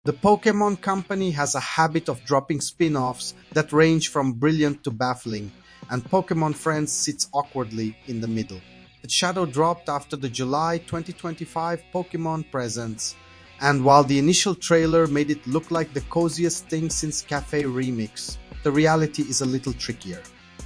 The Pokémon Company has a habit of dropping spin-offs that range from brilliant to baffling, and Pokémon Friends sits awkwardly in the middle. Its shadow dropped after the July 2025 Pokémon Presents, and while the initial trailer made it look like the coziest thing since Cafe Remix, the reality is a little trickier.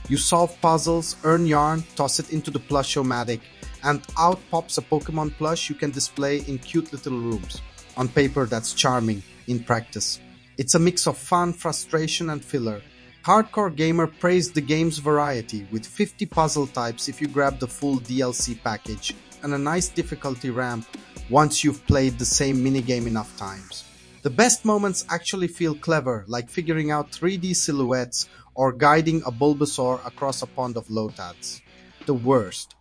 You solve puzzles, earn yarn, toss it into the Plush-O-Matic, and out pops a Pokemon plush you can display in cute little rooms. On paper, that's charming. In practice, it's a mix of fun, frustration, and filler. Hardcore Gamer praised the game's variety, with 50 puzzle types if you grab the full DLC package, and a nice difficulty ramp once you've played the same minigame enough times. The best moments actually feel clever, like figuring out 3D silhouettes or guiding a Bulbasaur across a pond of Lotads. The worst: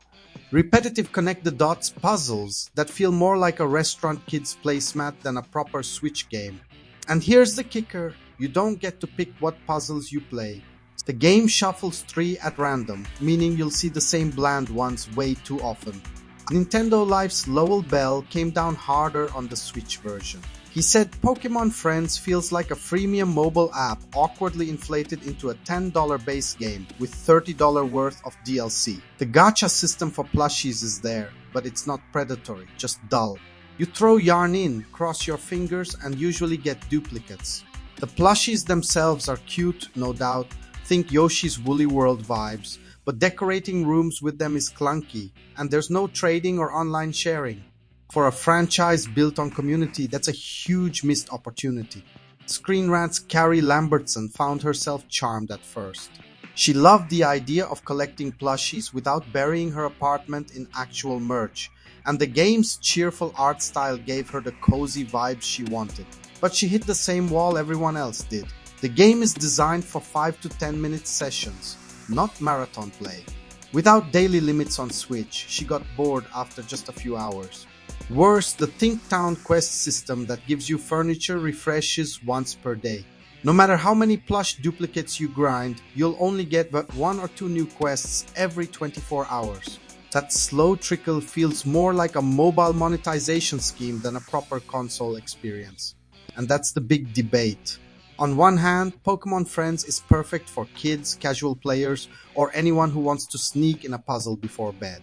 repetitive connect-the-dots puzzles that feel more like a restaurant kid's placemat than a proper Switch game. And here's the kicker: you don't get to pick what puzzles you play. The game shuffles 3 at random, meaning you'll see the same bland ones way too often. Nintendo Life's Lowell Bell came down harder on the Switch version. He said Pokémon Friends feels like a freemium mobile app awkwardly inflated into a $10 base game with $30 worth of DLC. The gacha system for plushies is there, but it's not predatory, just dull. You throw yarn in, cross your fingers, and usually get duplicates. The plushies themselves are cute, no doubt, think Yoshi's Woolly World vibes, but decorating rooms with them is clunky, and there's no trading or online sharing. For a franchise built on community, that's a huge missed opportunity. Screen Rant's Carrie Lambertson found herself charmed at first. She loved the idea of collecting plushies without burying her apartment in actual merch, and the game's cheerful art style gave her the cozy vibes she wanted. But she hit the same wall everyone else did. The game is designed for 5 to 10 minute sessions, not marathon play. Without daily limits on Switch, she got bored after just a few hours. Worse, the Think Town quest system that gives you furniture refreshes once per day. No matter how many plush duplicates you grind, you'll only get but 1 or 2 new quests every 24 hours. That slow trickle feels more like a mobile monetization scheme than a proper console experience. And that's the big debate. On one hand, Pokémon Friends is perfect for kids, casual players, or anyone who wants to sneak in a puzzle before bed.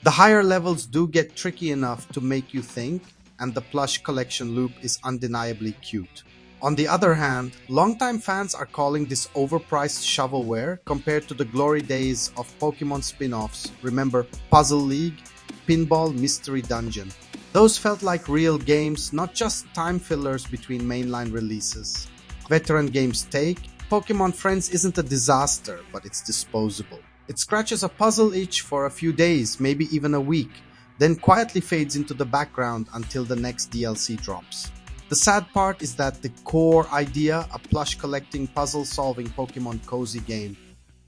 The higher levels do get tricky enough to make you think, and the plush collection loop is undeniably cute. On the other hand, longtime fans are calling this overpriced shovelware compared to the glory days of Pokemon spin-offs. Remember Puzzle League, Pinball Mystery Dungeon. Those felt like real games, not just time fillers between mainline releases. Veteran Games take, Pokemon Friends isn't a disaster, but it's disposable. It scratches a puzzle itch for a few days, maybe even a week, then quietly fades into the background until the next DLC drops. The sad part is that the core idea, a plush collecting puzzle solving Pokemon cozy game,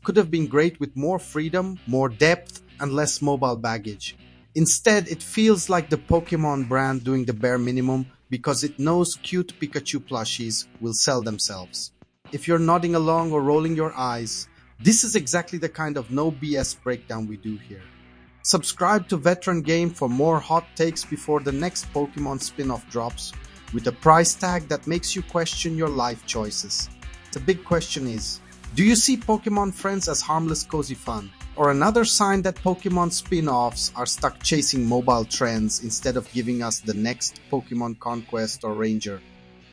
could have been great with more freedom, more depth, and less mobile baggage. Instead, it feels like the Pokemon brand doing the bare minimum because it knows cute Pikachu plushies will sell themselves. If you're nodding along or rolling your eyes, this is exactly the kind of no BS breakdown we do here. Subscribe to Veteran Game for more hot takes before the next Pokemon spin-off drops, with a price tag that makes you question your life choices. The big question is, do you see Pokemon Friends as harmless cozy fun, or another sign that Pokemon spin-offs are stuck chasing mobile trends instead of giving us the next Pokemon Conquest or Ranger?